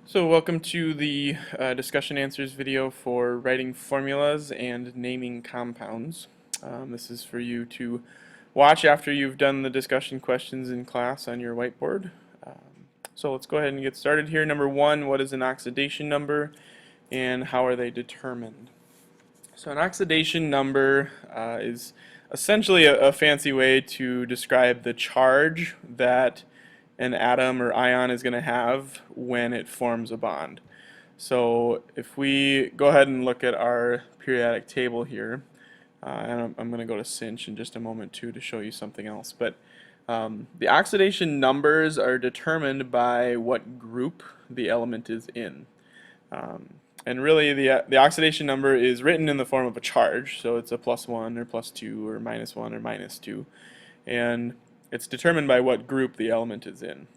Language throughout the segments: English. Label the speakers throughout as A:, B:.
A: So welcome to the discussion answers video for writing formulas and naming compounds. This is for you to watch after you've done the discussion questions in class on your whiteboard. So let's go ahead and get started here. Number one, what is an oxidation number and how are they determined? So an oxidation number is essentially a fancy way to describe the charge that an atom or ion is going to have when it forms a bond. So if we go ahead and look at our periodic table here, and I'm going to go to Cinch in just a moment too to show you something else, but the oxidation numbers are determined by what group the element is in. And really the oxidation number is written in the form of a charge, so it's a +1 or +2 or -1 or -2, and it's determined by what group the element is in.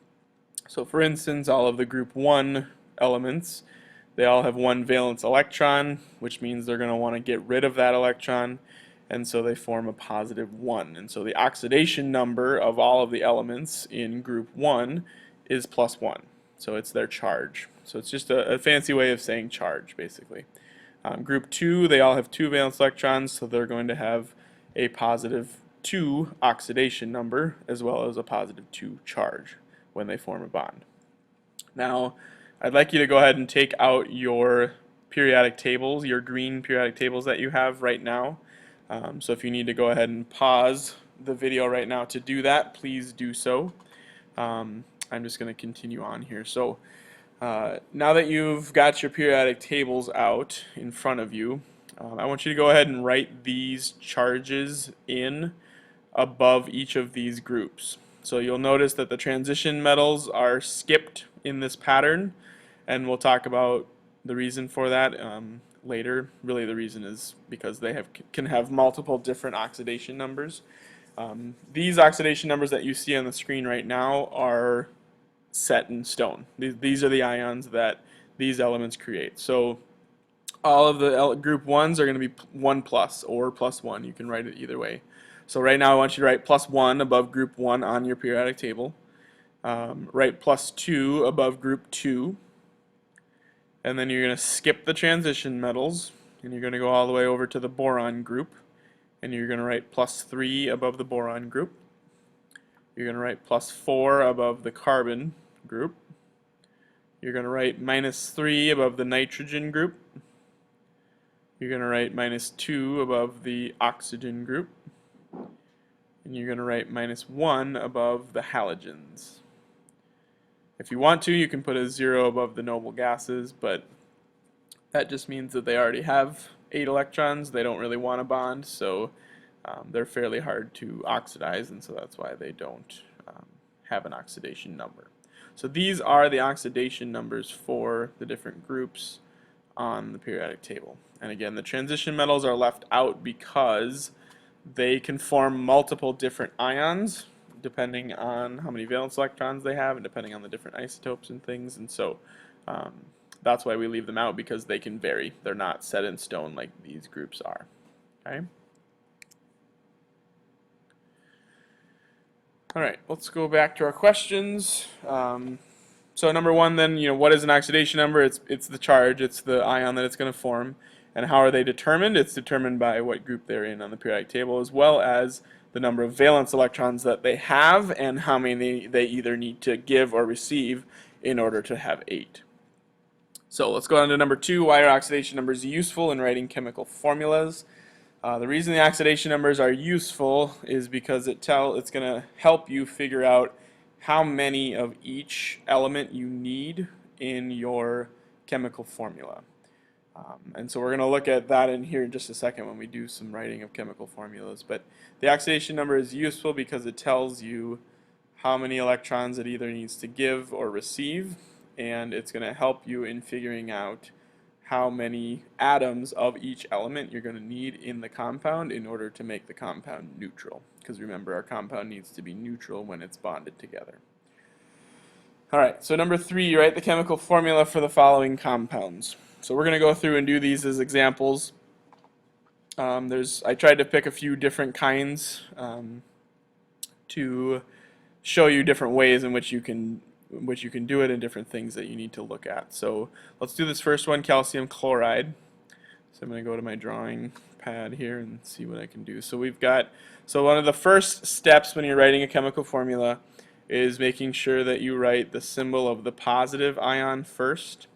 A: So for instance, all of the group 1 elements, they all have one valence electron, which means they're going to want to get rid of that electron, and so they form a +1. And so the oxidation number of all of the elements in group 1 is +1. So it's their charge. So it's just a fancy way of saying charge, basically. Group 2, they all have two valence electrons, so they're going to have a +2 oxidation number as well as a +2 charge when they form a bond. Now, I'd like you to go ahead and take out your periodic tables, your green periodic tables that you have right now. So if you need to go ahead and pause the video right now to do that, please do so. I'm just going to continue on here. So now that you've got your periodic tables out in front of you, I want you to go ahead and write these charges in above each of these groups. So you'll notice that the transition metals are skipped in this pattern, and we'll talk about the reason for that later. Really the reason is because they can have multiple different oxidation numbers. These oxidation numbers that you see on the screen right now are set in stone. These are the ions that these elements create. So all of the group 1s are going to be 1+ or +1. You can write it either way. So right now I want you to write +1 above group 1 on your periodic table. Write +2 above group 2. And then you're going to skip the transition metals, and you're going to go all the way over to the boron group. And you're going to write +3 above the boron group. You're going to write +4 above the carbon group. You're going to write -3 above the nitrogen group. You're going to write -2 above the oxygen group. And you're going to write -1 above the halogens. If you want to, you can put a 0 above the noble gases, but that just means that they already have 8 electrons. They don't really want a bond, so they're fairly hard to oxidize, and so that's why they don't have an oxidation number. So these are the oxidation numbers for the different groups on the periodic table. And again, the transition metals are left out because they can form multiple different ions depending on how many valence electrons they have and depending on the different isotopes and things. And so that's why we leave them out, because they can vary. They're not set in stone like these groups are. Okay? All right, let's go back to our questions. So number one, then, what is an oxidation number? It's the charge, it's the ion that it's going to form. And how are they determined? It's determined by what group they're in on the periodic table, as well as the number of valence electrons that they have and how many they either need to give or receive in order to have 8. So let's go on to number 2. Why are oxidation numbers useful in writing chemical formulas? The reason the oxidation numbers are useful is because it's going to help you figure out how many of each element you need in your chemical formula. And so we're going to look at that in here in just a second when we do some writing of chemical formulas. But the oxidation number is useful because it tells you how many electrons it either needs to give or receive, and it's going to help you in figuring out how many atoms of each element you're going to need in the compound in order to make the compound neutral. Because remember, our compound needs to be neutral when it's bonded together. Alright, so number 3, write the chemical formula for the following compounds. So we're going to go through and do these as examples. I tried to pick a few different kinds to show you different ways in which you can which you can do it in different things that you need to look at. So let's do this first one, calcium chloride. So I'm going to go to my drawing pad here and see what I can do. So we've got, so one of the first steps when you're writing a chemical formula is making sure that you write the symbol of the positive ion first.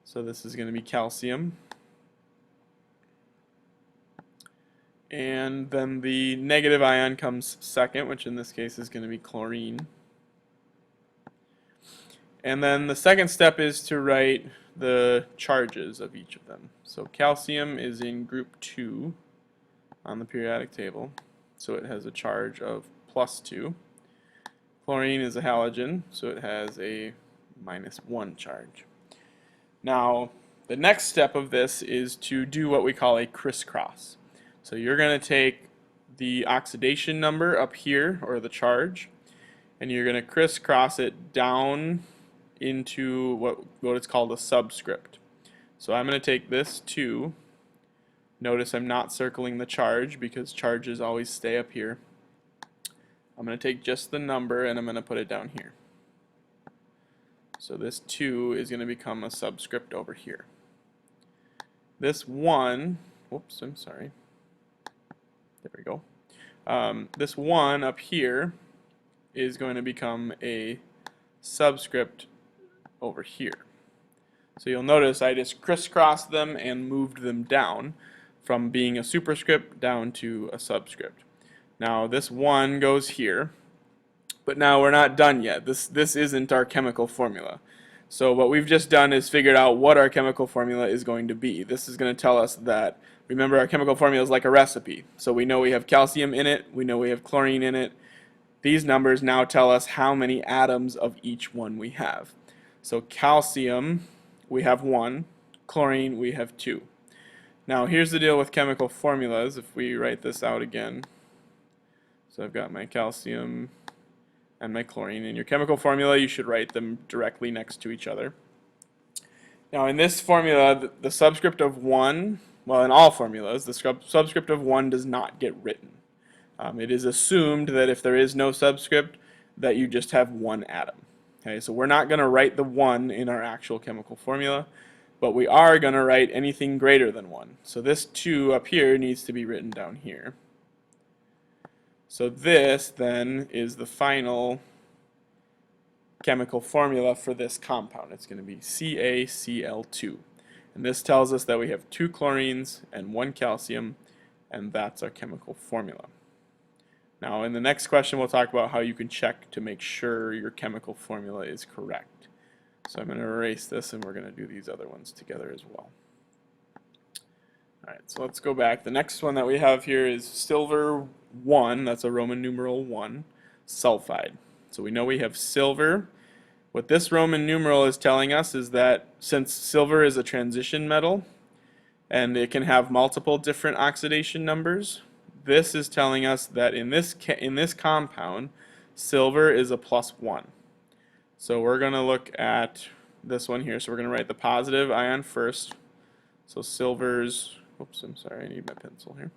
A: So this is going to be calcium. And then the negative ion comes second, which in this case is going to be chlorine. And then the second step is to write the charges of each of them. So calcium is in group 2 on the periodic table, so it has a charge of +2. Chlorine is a halogen, so it has a -1 charge. Now, the next step of this is to do what we call a crisscross. So you're going to take the oxidation number up here, or the charge, and you're going to crisscross it down into what is called a subscript. So I'm going to take this 2. Notice I'm not circling the charge because charges always stay up here. I'm going to take just the number and I'm going to put it down here. So this 2 is going to become a subscript over here. This 1, whoops, I'm sorry. There we go. This 1 up here is going to become a subscript over here. So you'll notice I just crisscrossed them and moved them down from being a superscript down to a subscript. Now this 1 goes here, but now we're not done yet. This isn't our chemical formula. So what we've just done is figured out what our chemical formula is going to be. This is going to tell us that, remember, our chemical formula is like a recipe. So we know we have calcium in it, we know we have chlorine in it. These numbers now tell us how many atoms of each one we have. So calcium, we have 1. Chlorine, we have 2. Now here's the deal with chemical formulas. If we write this out again, so I've got my calcium and my chlorine. In your chemical formula, you should write them directly next to each other. Now in this formula, the subscript of 1, well, in all formulas, the subscript of 1 does not get written. It is assumed that if there is no subscript, that you just have 1 atom. Okay, so we're not going to write the 1 in our actual chemical formula, but we are going to write anything greater than 1. So this 2 up here needs to be written down here. So this then is the final chemical formula for this compound. It's going to be CaCl2. And this tells us that we have 2 chlorines and 1 calcium, and that's our chemical formula. Now in the next question we'll talk about how you can check to make sure your chemical formula is correct. So I'm going to erase this and we're going to do these other ones together as well. Alright, so let's go back. The next one that we have here is silver 1, that's a Roman numeral 1, sulfide. So we know we have silver. What this Roman numeral is telling us is that since silver is a transition metal and it can have multiple different oxidation numbers, this is telling us that in this compound, silver is a +1. So we're going to look at this one here. So we're going to write the positive ion first. So silver's, oops, I'm sorry, I need my pencil here.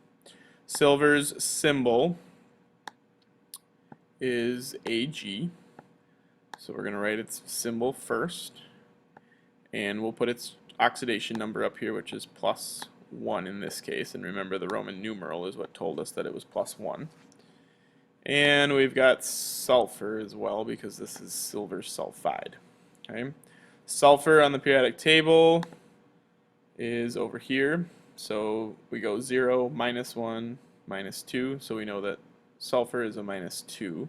A: Silver's symbol is Ag. So we're going to write its symbol first. And we'll put its oxidation number up here, which is +1 in this case. And remember, the Roman numeral is what told us that it was +1. And we've got sulfur as well because this is silver sulfide. Okay. Sulfur on the periodic table is over here. So we go 0, -1, -2. So we know that sulfur is a -2.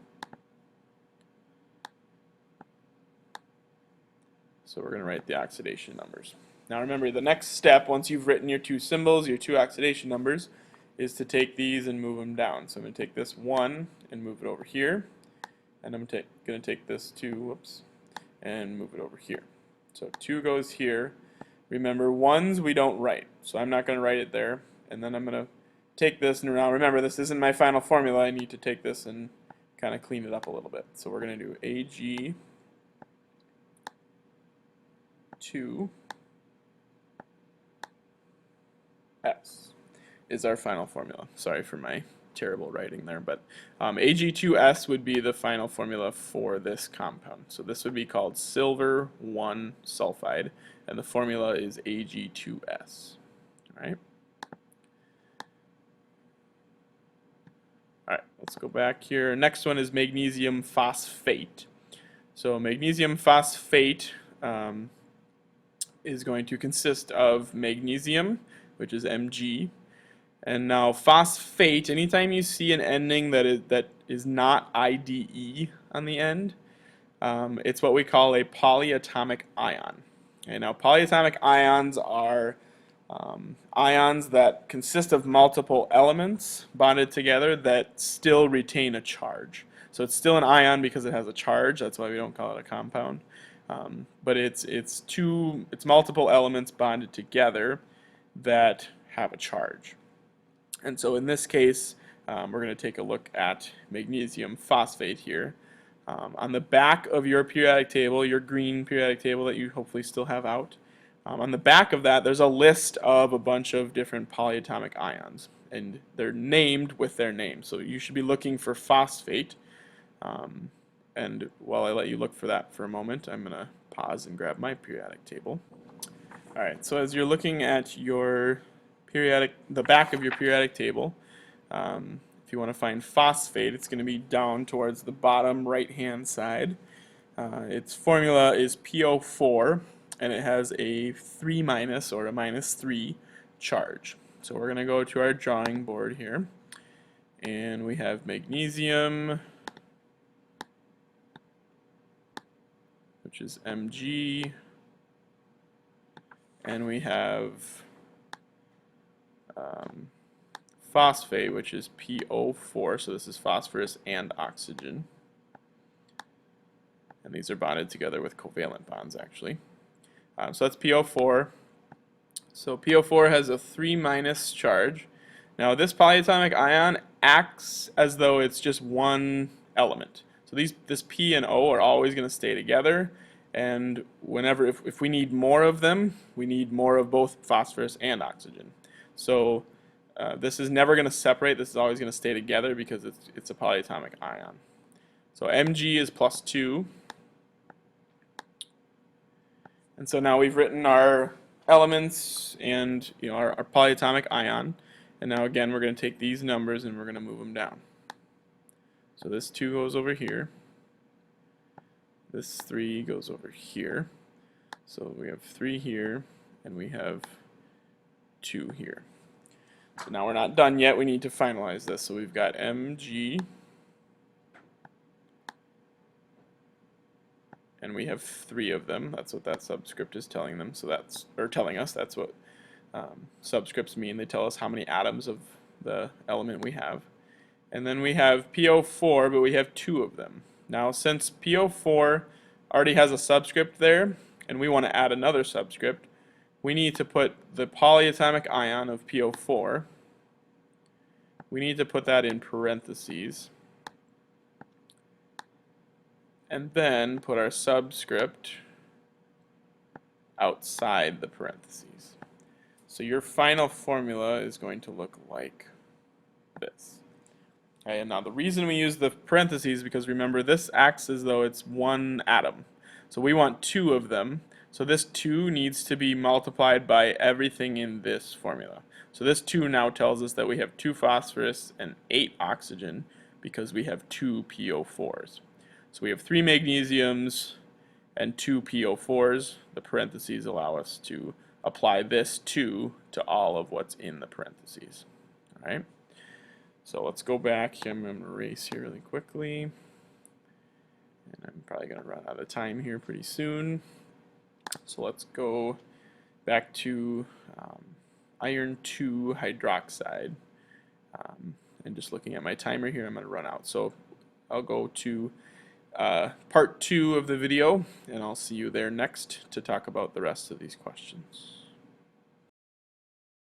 A: So we're going to write the oxidation numbers. Now remember, the next step, once you've written your 2 symbols, your 2 oxidation numbers, is to take these and move them down. So I'm going to take this 1 and move it over here. And I'm going to take this 2, whoops, and move it over here. So 2 goes here. Remember, 1s we don't write. So I'm not going to write it there. And then I'm going to take this, and now remember, this isn't my final formula. I need to take this and kind of clean it up a little bit. So we're going to do Ag 2 S is our final formula. Sorry for my terrible writing there, but Ag2S would be the final formula for this compound. So this would be called silver 1 sulfide, and the formula is Ag2S. All right. All right, let's go back here. Next one is magnesium phosphate. So magnesium phosphate is going to consist of magnesium, which is Mg, and now phosphate. Anytime you see an ending that is not IDE on the end, it's what we call a polyatomic ion. Okay, now polyatomic ions are ions that consist of multiple elements bonded together that still retain a charge. So it's still an ion because it has a charge. That's why we don't call it a compound. But it's multiple elements bonded together that have a charge. And so in this case, we're going to take a look at magnesium phosphate here. On the back of your periodic table, your green periodic table that you hopefully still have out, on the back of that there's a list of a bunch of different polyatomic ions, and they're named with their name. So you should be looking for phosphate. And while I let you look for that for a moment, I'm going to pause and grab my periodic table. Alright, so as you're looking at your the back of your periodic table, if you want to find phosphate, it's going to be down towards the bottom right hand side. Its formula is PO4, and it has a 3 minus or a -3 charge. So we're going to go to our drawing board here, and we have magnesium, which is Mg, and we have phosphate, which is PO4, so this is phosphorus and oxygen. And these are bonded together with covalent bonds, actually. So that's PO4. So PO4 has a 3 minus charge. Now this polyatomic ion acts as though it's just one element. So this P and O are always going to stay together, and whenever if we need more of them, we need more of both phosphorus and oxygen. So this is never going to separate. This is always going to stay together because it's a polyatomic ion. So Mg is +2. And so now we've written our elements and our polyatomic ion. And now again we're going to take these numbers and we're going to move them down. So this 2 goes over here. This 3 goes over here. So we have 3 here and we have 2 here. So now we're not done yet. We need to finalize this. So we've got Mg, and we have 3 of them. That's what that subscript is telling them. So telling us. That's what subscripts mean. They tell us how many atoms of the element we have. And then we have PO4, but we have 2 of them. Now, since PO4 already has a subscript there, and we want to add another subscript, we need to put the polyatomic ion of PO4, we need to put that in parentheses, and then put our subscript outside the parentheses. So your final formula is going to look like this. Okay, and now the reason we use the parentheses is because remember this acts as though it's one atom. So we want 2 of them. So this 2 needs to be multiplied by everything in this formula. So this 2 now tells us that we have 2 phosphorus and 8 oxygen because we have 2 PO4s. So we have 3 magnesiums and 2 PO4s. The parentheses allow us to apply this 2 to all of what's in the parentheses. All right. So let's go back. I'm going to erase here really quickly. And I'm probably going to run out of time here pretty soon. So let's go back to iron 2 hydroxide. And just looking at my timer here, I'm going to run out. So I'll go to part 2 of the video, and I'll see you there next to talk about the rest of these questions.